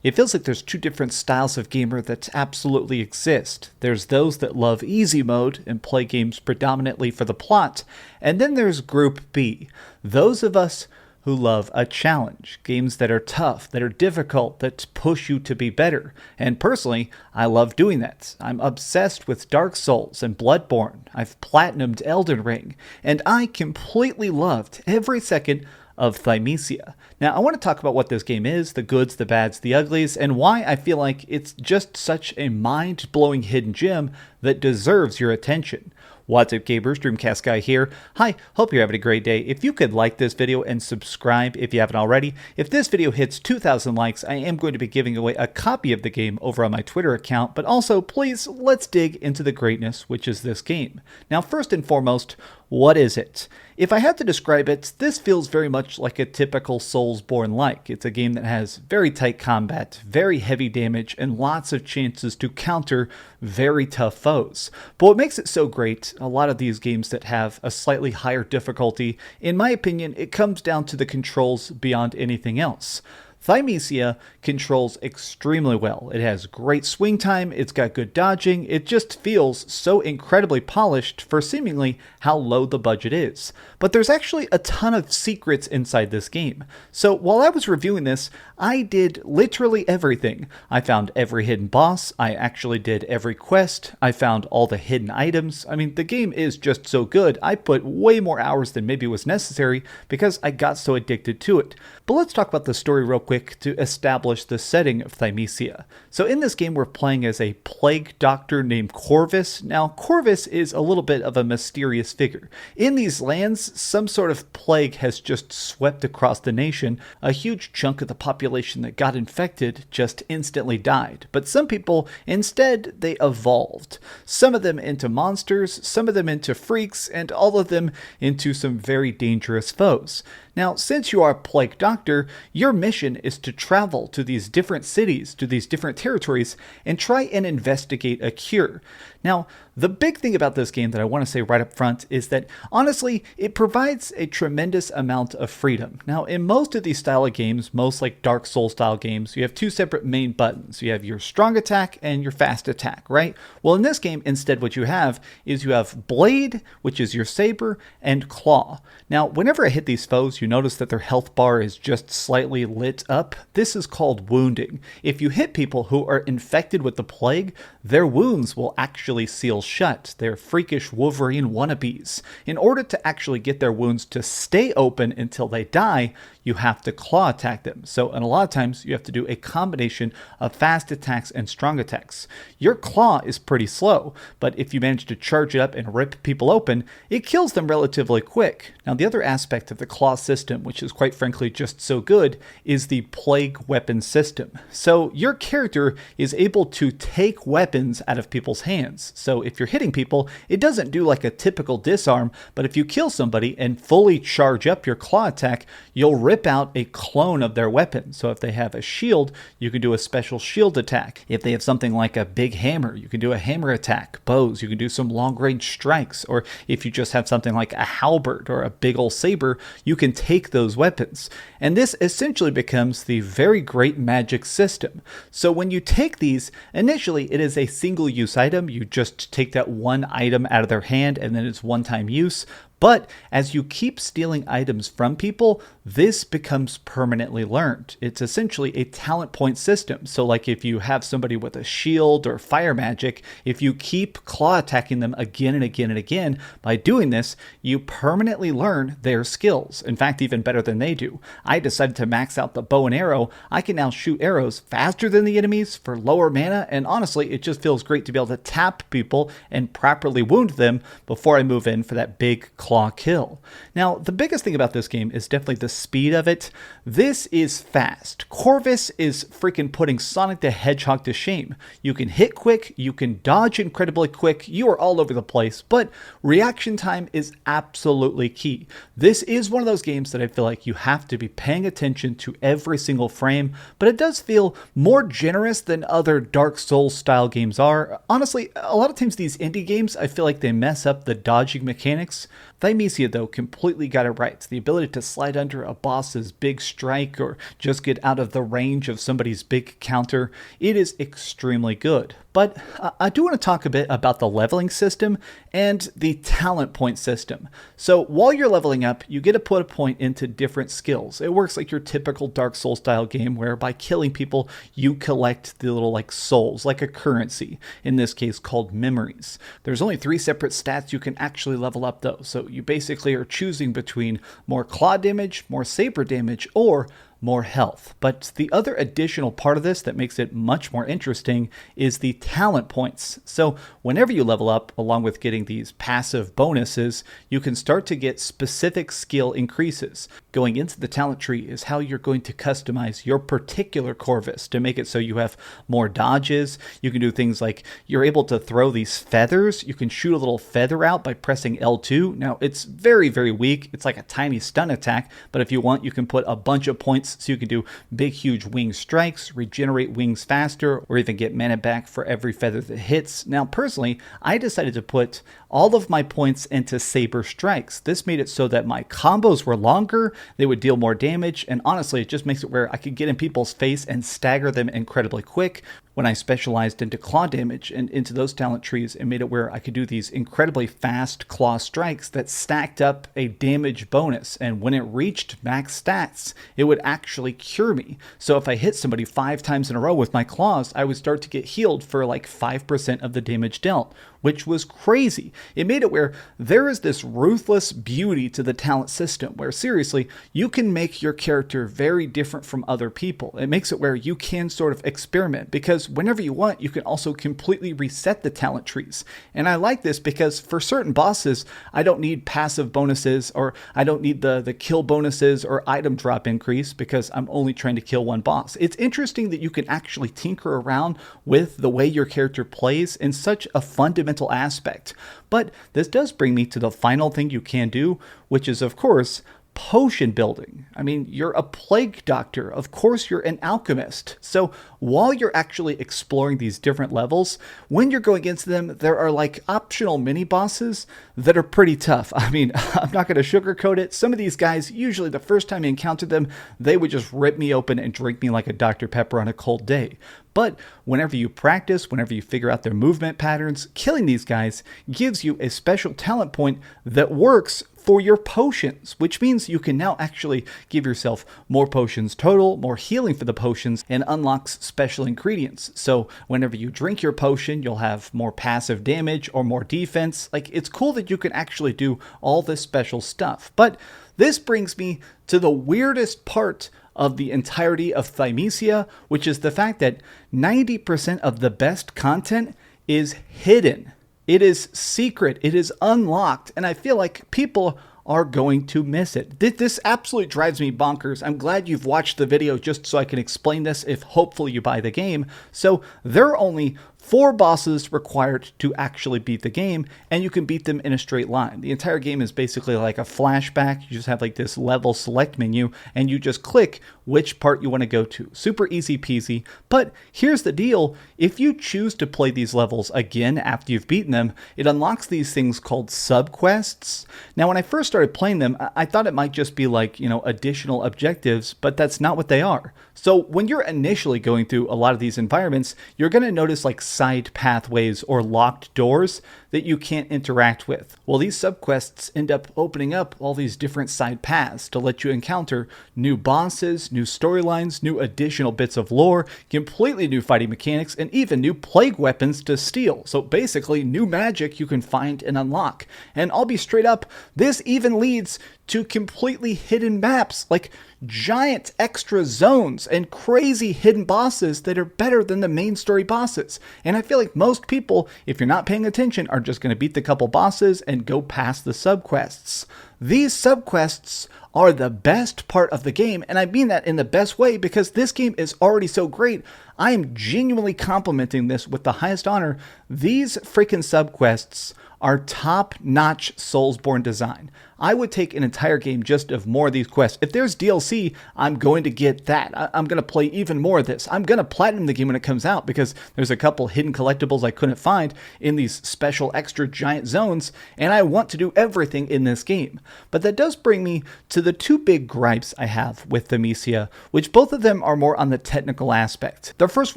It feels like there's two different styles of gamer that absolutely exist. There's those that love easy mode and play games predominantly for the plot, and then there's Group B, those of us who love a challenge, games that are tough, that are difficult, that push you to be better. And personally, I love doing that. I'm obsessed with Dark Souls and Bloodborne. I've platinumed Elden Ring, and I completely loved every second of Thymesia. Now, I want to talk about what this game is, the goods, the bads, the uglies, and why I feel like it's just such a mind-blowing hidden gem that deserves your attention. What's up, gamers? Dreamcastguy here. Hi, hope you're having a great day. If you could like this video and subscribe if you haven't already. If this video hits 2,000 likes, I am going to be giving away a copy of the game over on my Twitter account, but also, please, let's dig into the greatness, which is this game. Now, first and foremost, what is it? If I had to describe it, this feels very much like a typical Soulsborne-like. It's a game that has very tight combat, very heavy damage, and lots of chances to counter very tough foes. But what makes it so great, a lot of these games that have a slightly higher difficulty, in my opinion, it comes down to the controls beyond anything else. Thymesia controls extremely well. It has great swing time, it's got good dodging, it just feels so incredibly polished for seemingly how low the budget is. But there's actually a ton of secrets inside this game. So while I was reviewing this, I did literally everything. I found every hidden boss, I actually did every quest, I found all the hidden items. I mean, the game is just so good, I put way more hours than maybe was necessary because I got so addicted to it. But let's talk about the story real quick to establish the setting of Thymesia. So in this game, we're playing as a plague doctor named Corvus. Now, Corvus is a little bit of a mysterious figure. In these lands, some sort of plague has just swept across the nation. A huge chunk of the population that got infected just instantly died. But some people, instead, they evolved. Some of them into monsters, some of them into freaks, and all of them into some very dangerous foes. Now, since you are a plague doctor, your mission is to travel to these different cities, to these different territories, and try and investigate a cure. Now, the big thing about this game that I want to say right up front is that, honestly, it provides a tremendous amount of freedom. Now, in most of these style of games, most like Dark Souls style games, you have two separate main buttons. You have your strong attack and your fast attack, right? Well, in this game, instead, what you have is you have blade, which is your saber, and claw. Now, whenever I hit these foes, you notice that their health bar is just slightly lit up. This is called wounding. If you hit people who are infected with the plague, their wounds will actually seal shut. They're freakish Wolverine wannabes. In order to actually get their wounds to stay open until they die, you have to claw attack them. So, and a lot of times you have to do a combination of fast attacks and strong attacks. Your claw is pretty slow, but if you manage to charge it up and rip people open, it kills them relatively quick. Now, the other aspect of the claw system, which is quite frankly just so good, is the plague weapon system. So your character is able to take weapons out of people's hands. So if you're hitting people, it doesn't do like a typical disarm, but if you kill somebody and fully charge up your claw attack, you'll rip out a clone of their weapon. So if they have a shield, you can do a special shield attack. If they have something like a big hammer, you can do a hammer attack. Bows, you can do some long range strikes. Or if you just have something like a halberd or a big old saber, you can take those weapons. And this essentially becomes the very great magic system. So when you take these, initially it is a single use item. You just take that one item out of their hand and then it's one-time use. But as you keep stealing items from people, this becomes permanently learned. It's essentially a talent point system. So like if you have somebody with a shield or fire magic, if you keep claw attacking them again and again and again, by doing this, you permanently learn their skills. In fact, even better than they do. I decided to max out the bow and arrow. I can now shoot arrows faster than the enemies for lower mana, and honestly, it just feels great to be able to tap people and properly wound them before I move in for that big claw kill. Now, the biggest thing about this game is definitely the speed of it. This is fast. Corvus is freaking putting Sonic the Hedgehog to shame. You can hit quick, you can dodge incredibly quick, you are all over the place, but reaction time is absolutely key. This is one of those games that I feel like you have to be paying attention to every single frame, but it does feel more generous than other Dark Souls style games are. Honestly, a lot of times these indie games, I feel like they mess up the dodging mechanics. Thymesia, though, completely got it right. The ability to slide under a boss's big strike or just get out of the range of somebody's big counter, it is extremely good. But I do want to talk a bit about the leveling system and the talent point system. So while you're leveling up, you get to put a point into different skills. It works like your typical Dark Souls style game where by killing people, you collect the little like souls, like a currency, in this case called memories. There's only 3 separate stats you can actually level up though. So you basically are choosing between more claw damage, more saber damage, or more health. But the other additional part of this that makes it much more interesting is the talent points. So whenever you level up, along with getting these passive bonuses, you can start to get specific skill increases. Going into the talent tree is how you're going to customize your particular Corvus to make it so you have more dodges. You can do things like you're able to throw these feathers. You can shoot a little feather out by pressing L2. Now it's very, very weak. It's like a tiny stun attack, but if you want, you can put a bunch of points so you can do big, huge wing strikes, regenerate wings faster, or even get mana back for every feather that hits. Now, personally, I decided to put all of my points into saber strikes. This made it so that my combos were longer, they would deal more damage, and honestly, it just makes it where I could get in people's face and stagger them incredibly quick. When I specialized into claw damage and into those talent trees, it made it where I could do these incredibly fast claw strikes that stacked up a damage bonus. And when it reached max stats, it would actually cure me. So if I hit somebody 5 times in a row with my claws, I would start to get healed for like 5% of the damage dealt, which was crazy. It made it where there is this ruthless beauty to the talent system where seriously, you can make your character very different from other people. It makes it where you can sort of experiment because whenever you want, you can also completely reset the talent trees. And I like this because for certain bosses, I don't need passive bonuses or I don't need the kill bonuses or item drop increase because I'm only trying to kill one boss. It's interesting that you can actually tinker around with the way your character plays in such a fundamental aspect. But this does bring me to the final thing you can do, which is of course potion building. I mean, you're a plague doctor. Of course, you're an alchemist. So while you're actually exploring these different levels, when you're going into them, there are like optional mini bosses that are pretty tough. I mean, I'm not going to sugarcoat it. Some of these guys, usually the first time you encounter them, they would just rip me open and drink me like a Dr. Pepper on a cold day. But whenever you practice, whenever you figure out their movement patterns, killing these guys gives you a special talent point that works for your potions, which means you can now actually give yourself more potions total, more healing for the potions, and unlocks special ingredients. So whenever you drink your potion, you'll have more passive damage or more defense. Like, it's cool that you can actually do all this special stuff. But this brings me to the weirdest part of the entirety of Thymesia, which is the fact that 90% of the best content is hidden. It is secret, it is unlocked, and I feel like people are going to miss it. This absolutely drives me bonkers. I'm glad you've watched the video just so I can explain this if hopefully you buy the game. So there are only 4 bosses required to actually beat the game, and you can beat them in a straight line. The entire game is basically like a flashback. You just have like this level select menu, and you just click which part you want to go to. Super easy peasy. But here's the deal. If you choose to play these levels again after you've beaten them, it unlocks these things called subquests. Now, when I first started playing them, I thought it might just be like, additional objectives, but that's not what they are. So when you're initially going through a lot of these environments, you're going to notice like side pathways or locked doors that you can't interact with. Well, these subquests end up opening up all these different side paths to let you encounter new bosses, new storylines, new additional bits of lore, completely new fighting mechanics, and even new plague weapons to steal. So basically, new magic you can find and unlock. And I'll be straight up, this even leads to completely hidden maps, like giant extra zones and crazy hidden bosses that are better than the main story bosses. And I feel like most people, if you're not paying attention, are just going to beat the couple bosses and go past the subquests. These subquests are the best part of the game, and I mean that in the best way because this game is already so great. I am genuinely complimenting this with the highest honor. These freaking subquests are top-notch Soulsborne design. I would take an entire game just of more of these quests. If there's DLC, I'm going to get that. I'm going to play even more of this. I'm going to platinum the game when it comes out because there's a couple hidden collectibles I couldn't find in these special extra giant zones, and I want to do everything in this game. But that does bring me to the two big gripes I have with Thymesia, which both of them are more on the technical aspect. The first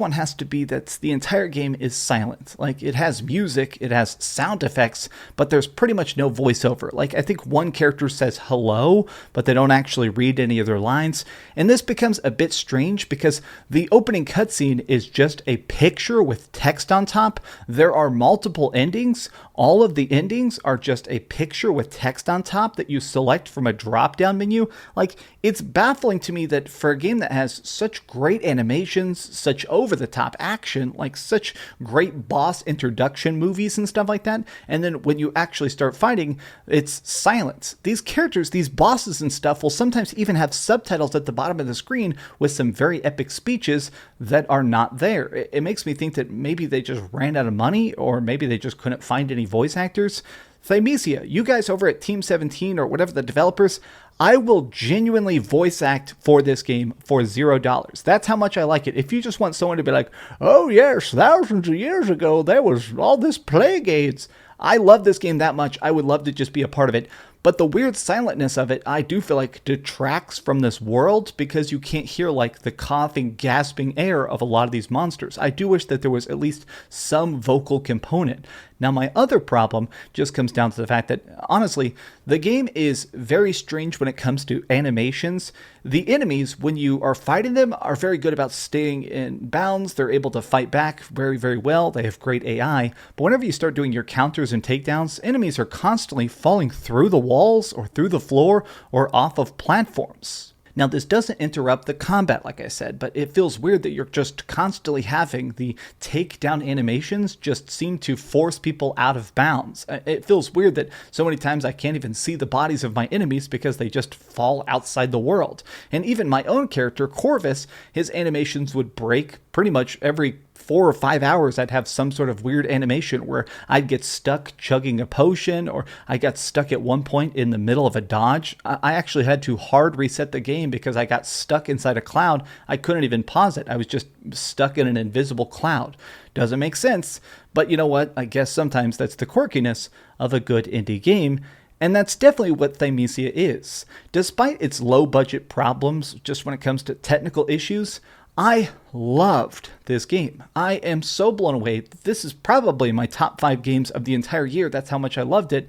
one has to be that the entire game is silent. Like, it has music, it has sound effects, but there's pretty much no voiceover. Like, I think one character says hello, but they don't actually read any of their lines. And this becomes a bit strange because the opening cutscene is just a picture with text on top. There are multiple endings. All of the endings are just a picture with text on top that you select from a drop-down menu. Like, it's baffling to me that for a game that has such great animations, such over-the-top action, like such great boss introduction movies and stuff like that, and then when you actually start fighting, it's silent. These characters, these bosses and stuff, will sometimes even have subtitles at the bottom of the screen with some very epic speeches that are not there. It makes me think that maybe they just ran out of money, or maybe they just couldn't find any voice actors. Thymesia, you guys over at Team 17 or whatever the developers, I will genuinely voice act for this game for $0. That's how much I like it. If you just want someone to be like, oh yes, thousands of years ago, there was all this plague AIDS. I love this game that much. I would love to just be a part of it. But the weird silentness of it, I do feel like detracts from this world because you can't hear like the coughing, gasping air of a lot of these monsters. I do wish that there was at least some vocal component. Now, my other problem just comes down to the fact that, honestly, the game is very strange when it comes to animations. The enemies, when you are fighting them, are very good about staying in bounds. They're able to fight back very, very well. They have great AI. But whenever you start doing your counters and takedowns, enemies are constantly falling through the walls or through the floor or off of platforms. Now, this doesn't interrupt the combat, like I said, but it feels weird that you're just constantly having the takedown animations just seem to force people out of bounds. It feels weird that so many times I can't even see the bodies of my enemies because they just fall outside the world. And even my own character, Corvus, his animations would break pretty much every 4 or 5 hours. I'd have some sort of weird animation where I'd get stuck chugging a potion, or I got stuck at one point in the middle of a dodge. I actually had to hard reset the game because I got stuck inside a cloud. I couldn't even pause it. I was just stuck in an invisible cloud. Doesn't make sense, but you know what? I guess sometimes that's the quirkiness of a good indie game. And that's definitely what Thymesia is. Despite its low budget problems, just when it comes to technical issues, I loved this game. I am so blown away. This is probably my top 5 games of the entire year. That's how much I loved it.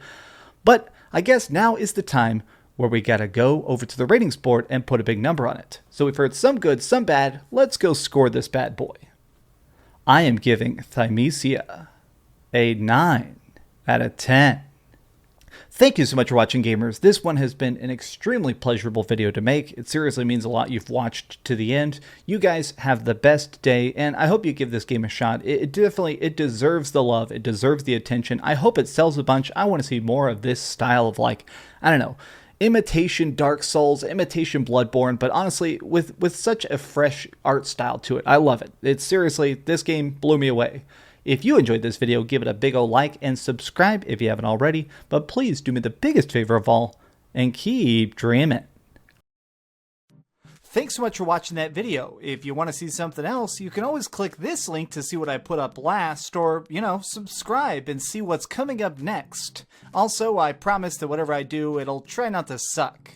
But I guess now is the time where we gotta go over to the ratings board and put a big number on it. So we've heard some good, some bad. Let's go score this bad boy. I am giving Thymesia a 9 out of 10. Thank you so much for watching, gamers. This one has been an extremely pleasurable video to make. It seriously means a lot you've watched to the end. You guys have the best day, and I hope you give this game a shot. It deserves the love. It deserves the attention. I hope it sells a bunch. I want to see more of this style of, like, I don't know, imitation Dark Souls, imitation Bloodborne, but honestly, with such a fresh art style to it. I love it. It's seriously, this game blew me away. If you enjoyed this video, give it a big ol' like and subscribe if you haven't already, but please do me the biggest favor of all and keep dreaming. Thanks so much for watching that video. If you want to see something else, you can always click this link to see what I put up last, or, you know, subscribe and see what's coming up next. Also, I promise that whatever I do, it'll try not to suck.